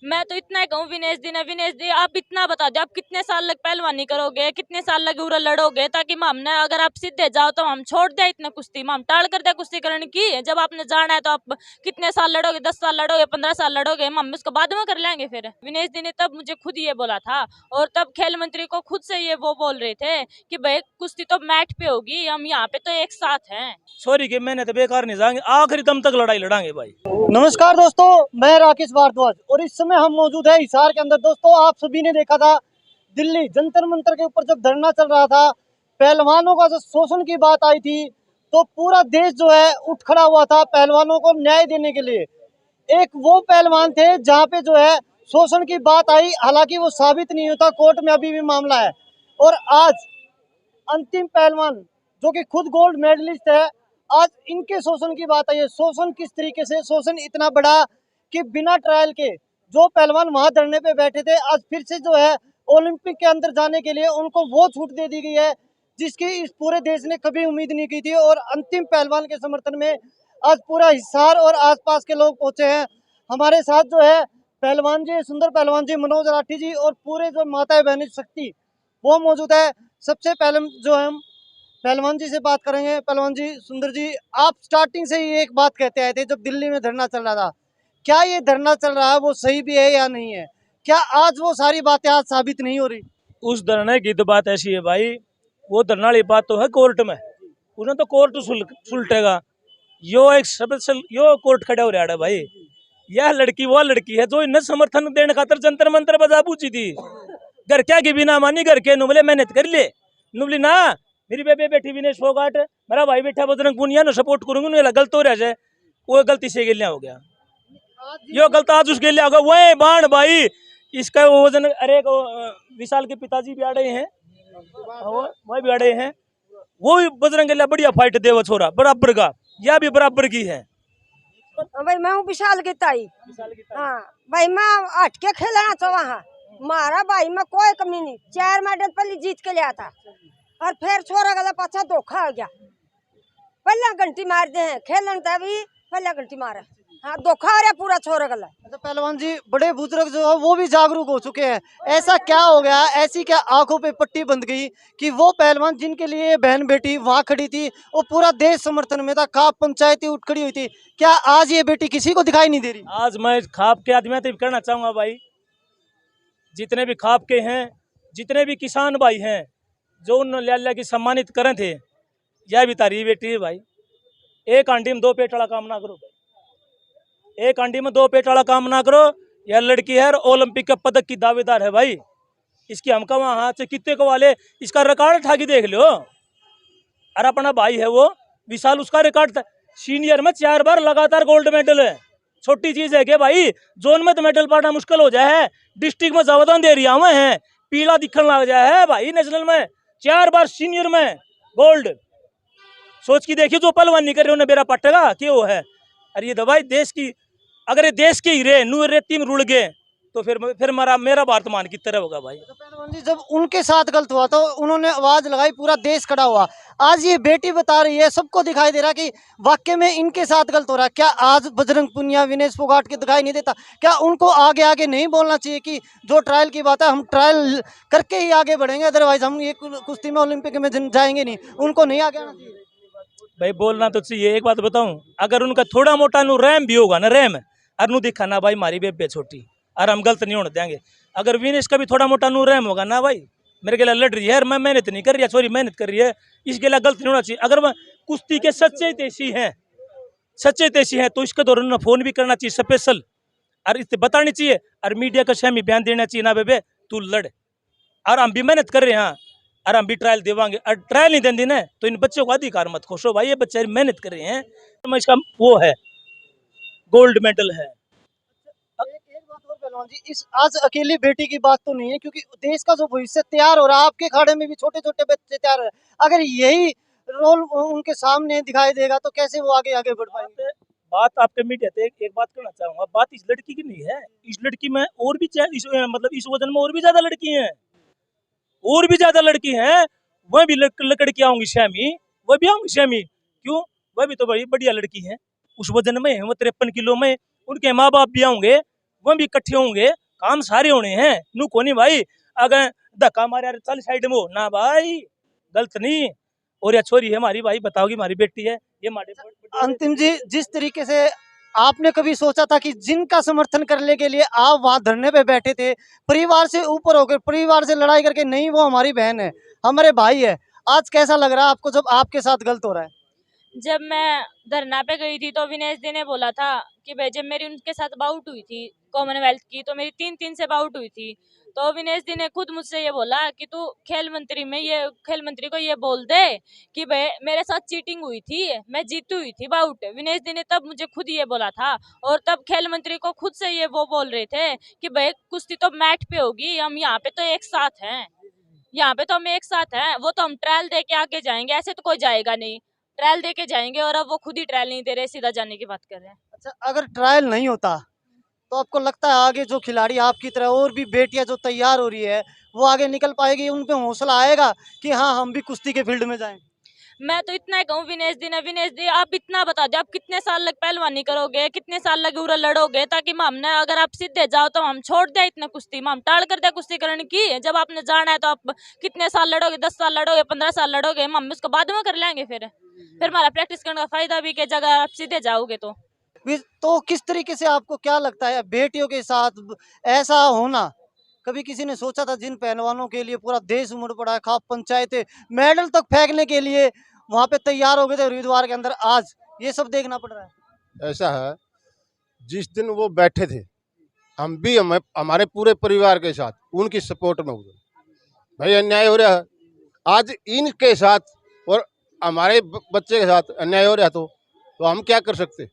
मैं तो इतना ही कहूँ विनेश दी आप इतना बता दो, आप कितने साल लग पहलवानी करोगे, कितने साल लग उरा लड़ोगे, ताकि हमने अगर आप सीधे जाओ तो हम छोड़ दे इतने कुश्ती, हम टाल कर दे कुश्ती करने की। जब आपने जाना है तो आप कितने साल लड़ोगे, 10 साल लड़ोगे, 15 साल लड़ोगे, हम उसको बाद में कर लेंगे। फिर विनेश दी ने तब मुझे खुद ये बोला था, और तब खेल मंत्री को खुद से ये वो बोल रहे थे कि भाई कुश्ती तो मैट पे होगी, हम यहाँ पे तो एक साथ हैं। सॉरी कि मैंने तो बेकार नहीं जाएंगे, आखिरी दम तक लड़ाई लड़ांगे भाई। नमस्कार दोस्तों, मैं राकेश भारद्वाज और इस समय हम मौजूद है हिसार के अंदर। दोस्तों, आप सभी ने देखा था दिल्ली जंतर मंतर के ऊपर जब धरना चल रहा था, पहलवानों का जो शोषण की बात आई थी, तो पूरा देश जो है उठ खड़ा हुआ था पहलवानों को न्याय देने के लिए। एक वो पहलवान थे जहाँ पे जो है शोषण की बात आई, हालांकि वो साबित नहीं होता, कोर्ट में अभी भी मामला है। और आज अंतिम पहलवान जो कि खुद गोल्ड मेडलिस्ट है, आज इनके शोषण की बात आई है। शोषण किस तरीके से, शोषण इतना बड़ा कि बिना ट्रायल के जो पहलवान वहां धरने पे बैठे थे, आज फिर से जो है ओलंपिक के अंदर जाने के लिए उनको वो छूट दे दी गई है जिसकी इस पूरे देश ने कभी उम्मीद नहीं की थी। और अंतिम पहलवान के समर्थन में आज पूरा हिसार और आसपास के लोग पहुंचे हैं। हमारे साथ जो है पहलवान जी, सुंदर पहलवान जी, मनोज राठी जी और पूरे जो माता बहनी शक्ति वो मौजूद है। सबसे पहले जो हम पहलवान जी से बात करेंगे। पहलवान जी, सुंदर जी, आप स्टार्टिंग से ही एक बात कहते आए थे जब दिल्ली में धरना चल रहा था, क्या ये धरना चल रहा है वो सही भी है या नहीं है? क्या आज वो सारी बातें आज साबित नहीं हो रही? उस धरने की तो बात ऐसी है भाई, वो धरना वाली बात तो है कोर्ट में, उन्हें तो कोर्ट सुलटेगा। यो एक स्पेशल यो कोर्ट खड़ा हो रहा है भाई। यह लड़की वो लड़की है जो इन्हें समर्थन देने खातर जंतर मंतर बजा पूछी थी। घर क्या की बिना मानी, घर के नुबले मेहनत कर ले नुबली ना, मेरी बेबे बैठी विनेश फोगाट, मेरा भाई बैठा बजरंग पुनिया ने सपोर्ट करूंगा, गलत हो रहा है, वो गलती से गिलिया हो गया, यो गलत आज उसके लिए होगा। वही बाण भाई इसका वजन, अरे विशाल के पिताजी भी आ रहे हैं, वही भी आ रहे हैं, वो भी बजरंग के लिए बढ़िया फाइट देवा छोरा बराबर का, यह भी बराबर की है। भाई मैं हूँ विशाल की ताई। हाँ भाई, मैं हट के खेलना चाहवा हाँ, मारा भाई में कोई कमी नहीं, 4 मेडल पहले जीत के लिया था और फिर छोरा गला पाछा धोखा हो गया। पहला घंटी मार दे हैं खेलन तभी पहला घंटी मारा, हाँ धोखा हो रहा पूरा छोरा गला। अच्छा पहलवान जी, बड़े बुजुर्ग जो है वो भी जागरूक हो चुके हैं, ऐसा क्या हो गया, ऐसी क्या आंखों पे पट्टी बंध गई कि वो पहलवान जिनके लिए बहन बेटी वहां खड़ी थी, वो पूरा देश समर्थन में था, खाप पंचायती उठ खड़ी हुई थी, क्या आज ये बेटी किसी को दिखाई नहीं दे रही? आज मैं खाप के आदमी तो कहना चाहूंगा भाई, जितने भी खाप के हैं, जितने भी किसान भाई हैं जो उन लाला की सम्मानित करे थे, यह भी तारी बेटी है भाई। एक आंटी में 2 पेट वाला काम ना करो, एक आंटी में 2 पेट वाला काम ना करो। यह लड़की है और ओलंपिक के पदक की दावेदार है भाई, इसकी हमका वहां हाथ से कितने को वाले इसका रिकॉर्ड ठाकी देख लो। और अपना भाई है वो विशाल, उसका रिकॉर्ड सीनियर में 4 बार लगातार गोल्ड मेडल है, छोटी चीज है क्या भाई? जोन में तो मेडल पाना मुश्किल हो जाए, डिस्ट्रिक्ट में जवाबदान दे रहा हुए हैं, पीला दिखने लग जाए है भाई। नेशनल में 4 बार सीनियर में गोल्ड, सोच की देखिए जो पहलवानी कर रहे उन्हें बेरा पटेगा क्यों है। अरे ये दवाई देश की, अगर ये देश के हीरे नू रेती में रुड़ गए तो फिर मेरा वर्तमान की तरह होगा भाई। तो पहलवान जी, जब उनके साथ गलत हुआ तो उन्होंने आवाज लगाई, पूरा देश खड़ा हुआ। आज ये बेटी बता रही है, सबको दिखाई दे रहा कि वाकई में इनके साथ गलत हो रहा है। क्या आज बजरंग पुनिया, विनेश फोगाट के दिखाई नहीं देता? क्या उनको आगे आगे नहीं बोलना चाहिए कि जो ट्रायल की बात है हम ट्रायल करके ही आगे बढ़ेंगे, अदरवाइज हम ये कुश्ती में ओलंपिक में जाएंगे नहीं? उनको नहीं आगे आना चाहिए? भाई बोलना तो चाहिए। एक बात बताऊं, अगर उनका थोड़ा मोटा नु रैम भी होगा ना, रैम और नु दिखा ना भाई हमारी बेबे छोटी, और हम गलत नहीं होने देंगे। अगर विनेश का भी थोड़ा मोटा नू रैम होगा ना भाई, मेरे के लिए लड़ रही है, मैं मेहनत नहीं कर रही है, सॉरी मेहनत कर रही है, इसके लिए गलत नहीं होना चाहिए। अगर वह कुश्ती के सच्चे तेजी हैं तो इसके दौरान फोन भी करना चाहिए स्पेशल, और इससे बतानी चाहिए, और मीडिया का सहमी बयान देना चाहिए ना बेबे तू लड़, और हम भी मेहनत कर रहे हैं और हम भी ट्रायल देवांगे। और ट्रायल नहीं देंगे ना तो इन बच्चों को अधिकार मत खोसो भाई, ये बच्चे मेहनत कर रहे हैं, तो इसका वो है गोल्ड मेडल है। एक बात और पहलवान जी, इस आज अकेली बेटी की बात तो नहीं है, क्योंकि देश का जो भविष्य तैयार हो रहा है, आपके खाड़े में भी छोटे छोटे बच्चे तैयार हो रहे हैं। अगर यही रोल उनके सामने दिखाई देगा तो कैसे वो आगे आगे बढ़ पाएंगे? बात आपके मीडिया पे एक बात कहना चाहूंगा, बात इस लड़की की नहीं है, इस लड़की में और भी मतलब इस वजन में और भी ज्यादा लड़की हैं, और भी ज्यादा लड़की हैं, वह भी लड़की आऊंगी श्यामी, वह भी आऊंगी श्यामी, क्यों? वह भी तो बड़ी बढ़िया लड़की है, उस वजन में है, वो 53 किलो में, उनके माँ बाप भी आऊंगे, वो भी इकट्ठे होंगे, काम सारे होने हैं। नू कोनी भाई अगर धक्का मारे यार चल साइड में हो ना भाई, गलत नहीं। और या छोरी है हमारी भाई, बताओगी हमारी बेटी है ये हमारे। अंतिम जी, जिस तरीके से आपने कभी सोचा था कि जिनका समर्थन करने के लिए आप वहां धरने पे बैठे थे, परिवार से ऊपर होकर परिवार से लड़ाई करके, नहीं वो हमारी बहन है, हमारे भाई है, आज कैसा लग रहा है आपको जब आपके साथ गलत हो रहा है? जब मैं धरना पे गई थी तो विनेश जी ने बोला था कि भाई जब मेरी उनके साथ बाउट हुई थी कॉमनवेल्थ की, तो मेरी 3-3 से बाउट हुई थी, तो विनेश जी ने खुद मुझसे ये बोला कि तू खेल मंत्री को ये बोल दे कि भाई मेरे साथ चीटिंग हुई थी, मैं जीती हुई थी बाउट। विनेश जी ने तब मुझे खुद ये बोला था, और तब खेल मंत्री को खुद से ये वो बोल रहे थे कि भाई कुश्ती तो मैट पे होगी, हम यहाँ पे तो एक साथ हैं, यहाँ पे तो हम एक साथ हैं, वो तो हम ट्रायल दे के आगे जाएंगे, ऐसे तो कोई जाएगा नहीं, ट्रायल दे के जाएंगे। और अब वो खुद ही ट्रायल नहीं दे रहे, सीधा जाने की बात कर रहे हैं। अच्छा, अगर ट्रायल नहीं होता तो आपको लगता है आगे जो खिलाड़ी आपकी तरह और भी बेटियां जो तैयार हो रही है वो आगे निकल पाएगी, उन पे हौसला आएगा कि हाँ हम भी कुश्ती के फील्ड में जाएं? मैं तो इतना ही कहूँ विनेश जी आप इतना बता दो, आप कितने साल लग पहलवानी करोगे, कितने साल लग उरा लड़ोगे, ताकि हमने अगर आप सीधे जाओ तो हम छोड़ दे इतने कुश्ती, हम टाल कर दे कुश्ती करण की। जब आपने जाना है तो आप कितने साल लड़ोगे, 10 साल लड़ोगे, 15 साल लड़ोगे, हम उसको बाद में कर लेंगे। फिर हमारा प्रैक्टिस करने का फायदा भी कि जगह आप सीधे जाओगे तो किस तरीके से आपको क्या लगता है बेटियों के साथ ऐसा होना? कभी किसी ने सोचा था जिन पहलवानों के लिए पूरा देश उमड़ पड़ा है, खाप पंचायतें मेडल तक फेंकने के लिए वहां पे तैयार हो गए थे हरिद्वार के अंदर, आज ये सब देखना पड़ रहा है? ऐसा है, जिस दिन वो बैठे थे हम भी हमारे पूरे परिवार के साथ उनकी सपोर्ट में हुए। भाई अन्याय हो रहा है आज इनके साथ और हमारे बच्चे के साथ अन्याय हो रहा है, तो हम क्या कर सकते?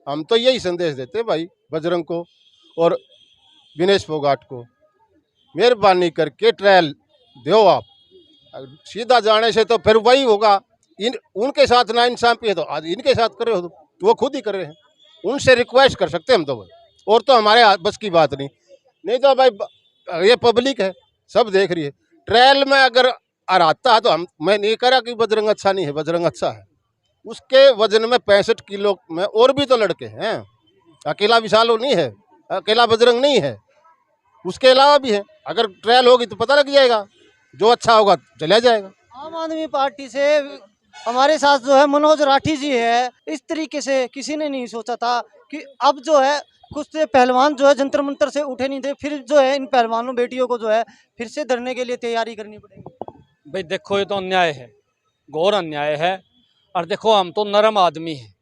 हम तो यही संदेश देते भाई बजरंग को और विनेश फोगाट को, मेहरबानी करके ट्रायल दो आप। सीधा जाने से तो फिर वही होगा, उनके साथ ना इंसाफी है तो आज इनके साथ कर रहे हो, तो वो खुद ही कर रहे हैं, उनसे रिक्वेस्ट कर सकते हैं हम तो भाई, और तो हमारे बस की बात नहीं तो भाई ये पब्लिक है सब देख रही है। ट्रायल में अगर हराता तो मैं नहीं कह रहा कि बजरंग अच्छा नहीं है, बजरंग अच्छा है, उसके वजन में 65 किलो में और भी तो लड़के हैं, अकेला विशाल नहीं है, अकेला बजरंग नहीं है, उसके अलावा भी है। अगर ट्रायल होगी तो पता लग जाएगा, जो अच्छा होगा चला जाएगा। आम आदमी पार्टी से हमारे साथ जो है मनोज राठी जी है, इस तरीके से किसी ने नहीं सोचा था कि अब जो है कुछ से पहलवान जो है जंतर मंतर से उठे नहीं थे, फिर जो है इन पहलवानों बेटियों को जो है फिर से धरने के लिए तैयारी करनी पड़ेगी। भाई देखो ये तो अन्याय है, घोर अन्याय है। और देखो हम तो नरम आदमी हैं,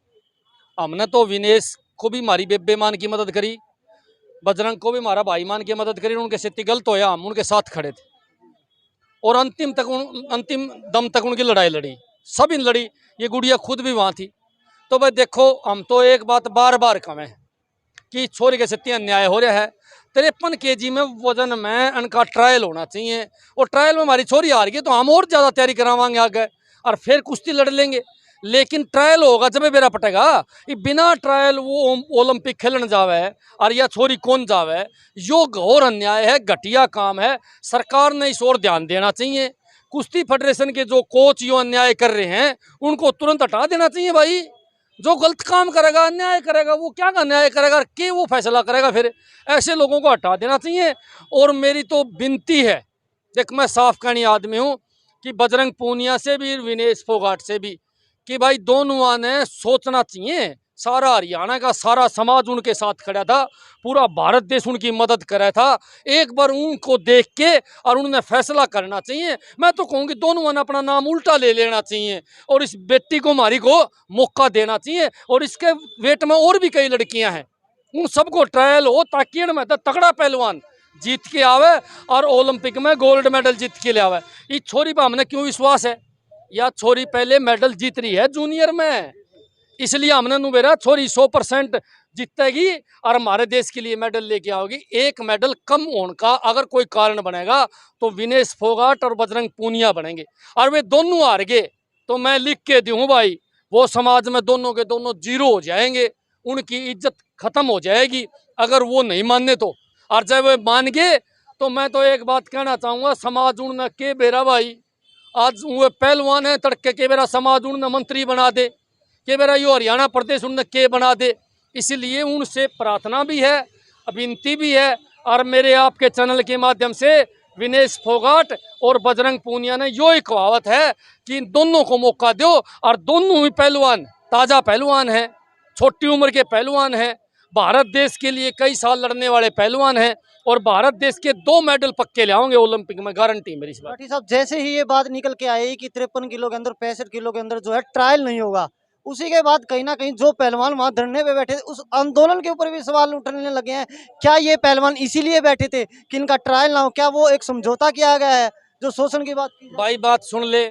हमने तो विनेश को भी हमारी बेबे मान की मदद करी, बजरंग को भी हमारा भाई मान की मदद करी, उनके से गलत होया हम उनके साथ खड़े थे और अंतिम दम तक उनकी लड़ाई लड़ी, सब इन लड़ी, ये गुड़िया खुद भी वहाँ थी। तो भाई देखो हम तो एक बात बार बार कहें कि छोरी के सत्य अन्याय हो रहा है। 53 kg में वजन में उनका ट्रायल होना चाहिए, और ट्रायल में हमारी छोरी हार गई तो हम और ज़्यादा तैयारी करवाएंगे आगे और फिर कुश्ती लड़ लेंगे। लेकिन ट्रायल होगा जब बेरा पटेगा, ये बिना ट्रायल वो ओलंपिक खेलने जावे और या छोरी कौन जावे, यो घोर अन्याय है, घटिया काम है। सरकार ने इस ओर ध्यान देना चाहिए। कुश्ती फेडरेशन के जो कोच यो अन्याय कर रहे हैं उनको तुरंत हटा देना चाहिए भाई। जो गलत काम करेगा, अन्याय करेगा, वो क्या अन्याय करेगा कि वो फैसला करेगा, फिर ऐसे लोगों को हटा देना चाहिए। और मेरी तो विनती है, देख मैं साफ कहनी आदमी हूँ कि बजरंग पूनिया से भी विनेश फोगाट से भी कि भाई दोनों ने सोचना चाहिए। सारा हरियाणा का सारा समाज उनके साथ खड़ा था, पूरा भारत देश उनकी मदद कर रहा था। एक बार उनको देख के और उन्होंने फैसला करना चाहिए। मैं तो कहूँगी दोनों ने अपना नाम उल्टा ले लेना चाहिए और इस बेटी को हमारी को मौका देना चाहिए। और इसके वेट में और भी कई लड़कियां हैं, उन सबको ट्रायल हो ताकि इनमें तगड़ा पहलवान जीत के आवे और ओलंपिक में गोल्ड मेडल जीत के ले आवे। इस छोरी पर हमने क्यों विश्वास है, या छोरी पहले मेडल जीत रही है जूनियर में, इसलिए हमने नुबेरा छोरी 100% जीतेगी और हमारे देश के लिए मेडल लेके आओगी। एक मेडल कम होने का अगर कोई कारण बनेगा तो विनेश फोगाट और बजरंग पूनिया बनेंगे, और वे दोनों हार गए तो मैं लिख के दूँ भाई, वो समाज में दोनों के दोनों जीरो हो जाएंगे, उनकी इज्जत खत्म हो जाएगी अगर वो नहीं मानने तो। और जब वे मान गए तो मैं तो एक बात कहना चाहूँगा, समाज उड़ना के बेरा भाई, आज वो पहलवान है तड़के के बेरा समाज उड़ना मंत्री बना दे, के बेरा यो हरियाणा प्रदेश उनने के बना दे। इसलिए उनसे प्रार्थना भी है विनती भी है और मेरे आपके चैनल के माध्यम से विनेश फोगाट और बजरंग पूनिया ने यो ही कहावत है कि इन दोनों को मौका दो, और दोनों ही पहलवान ताज़ा पहलवान हैं, छोटी उम्र के पहलवान हैं, भारत देश के लिए कई साल लड़ने वाले पहलवान हैं, और भारत देश के 2 मेडल पक्के ले आओगे ओलंपिक में, गारंटी मेरी इस बात। राठी साहब, जैसे ही ये बात निकल के आई कि 53 किलो के अंदर 65 किलो के अंदर जो है ट्रायल नहीं होगा, उसी के बाद कहीं ना कहीं जो पहलवान वहां धरने पे बैठे थे उस आंदोलन के ऊपर भी सवाल उठने लगे हैं। क्या ये पहलवान इसीलिए बैठे थे कि इनका ट्रायल ना हो? क्या वो एक समझौता किया गया है जो शोषण की बात की जाए? भाई बात सुन ले,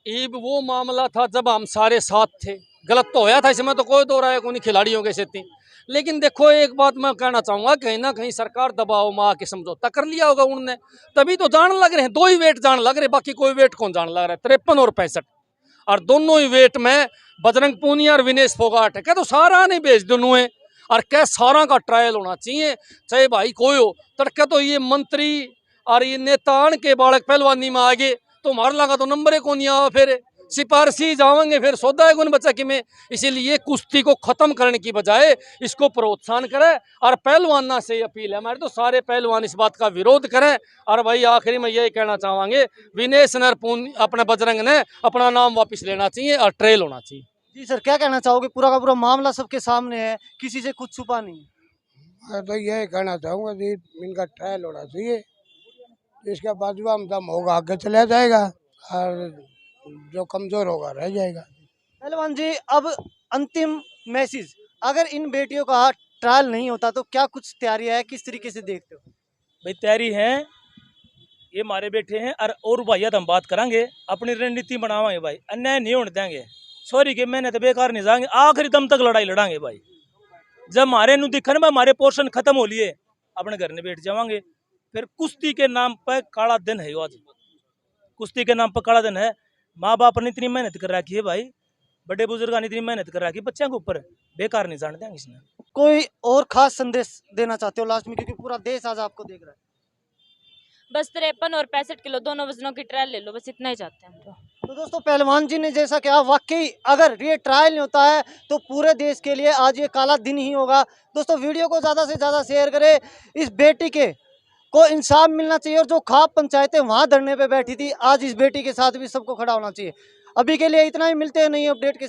ये वो मामला था जब हम सारे साथ थे, गलत तो होया था, इसमें तो कोई दो राय को नहीं खिलाड़ियों के सेती। लेकिन देखो एक बात मैं कहना चाहूंगा, कहीं ना कहीं सरकार दबाव में आके समझौता कर लिया होगा उनने, तभी तो जान लग रहे हैं। 2 ही वेट जान लग रहे, बाकी कोई वेट कौन जान लग रहा है? 53 और 65, और दोनों ही वेट में बजरंग पूनिया और विनेश फोगाट है। क्या तो सारा नहीं भेज दोनों है, और क्या सारा का ट्रायल होना चाहिए, चाहे भाई कोई हो। तड़के तो ये मंत्री और ये नेता आन के बालक पहलवानी में आगे तो मार लगा तो नंबर को नहीं आवा, फिर सिपारसी जाओगे, फिर सौदा है कौन बचा कि में। इसीलिए कुश्ती को खत्म करने की बजाय इसको प्रोत्साहन करें, और पहलवाना से अपील है हमारे तो सारे पहलवान इस बात का विरोध करें। और भाई आखिरी में यही कहना चाहेंगे, विनेश नरपून अपने बजरंग ने अपना नाम वापस लेना चाहिए और ट्रेल होना चाहिए। जी सर, क्या कहना चाहोगे? पूरा का पूरा मामला सबके सामने है, किसी से कुछ छुपा नहीं। मैं तो यही कहना चाहूँगा कि इनका ट्रायल होना चाहिए, इसके बाद जो हम दम होगा आगे चला जाएगा, और जो कमजोर होगा रह जाएगा। पहलवान जी, अब अंतिम मैसेज, अगर इन बेटियों का ट्रायल नहीं होता तो क्या कुछ तैयारी है, किस तरीके से देखते हो? भाई तैयारी है, ये मारे बैठे हैं और भैया हम बात करेंगे, अपनी रणनीति बनावांगे भाई, अन्याय नहीं होने देंगे, सॉरी के मेहनत बेकार नहीं जाएंगे, आखिरी दम तक लड़ाई लड़ांगे भाई। जब हमारे नु दिखन में हमारे पोर्शन खत्म हो लिए, अपने घर में बैठ जावांगे। फिर कुश्ती के नाम पर काला दिन है, आज कुश्ती के नाम पर काला दिन है। माँ बाप ने इतनी मेहनत कर रखी है भाई, बड़े बुजुर्ग ने इतनी मेहनत कर रखी है, बच्चों के ऊपर बेकार नहीं जाने देंगे इसने। कोई और खास संदेश देना चाहते हो लास्ट में, क्योंकि पूरा देश आज आपको देख रहा है? बस 53 और 65 किलो दोनों वजनों की ट्रायल ले लो, बस इतना ही चाहते हैं हम तो। दोस्तों, पहलवान जी ने जैसा कहा, वाकई अगर ये ट्रायल नहीं होता है तो पूरे देश के लिए आज ये काला दिन ही होगा। दोस्तों, वीडियो को ज़्यादा से ज़्यादा शेयर करें, इस बेटी के को इंसाफ मिलना चाहिए, और जो खाप पंचायतें वहां धरने पे बैठी थी, आज इस बेटी के साथ भी सबको खड़ा होना चाहिए। अभी के लिए इतना ही, मिलते हैं नई अपडेट के साथ।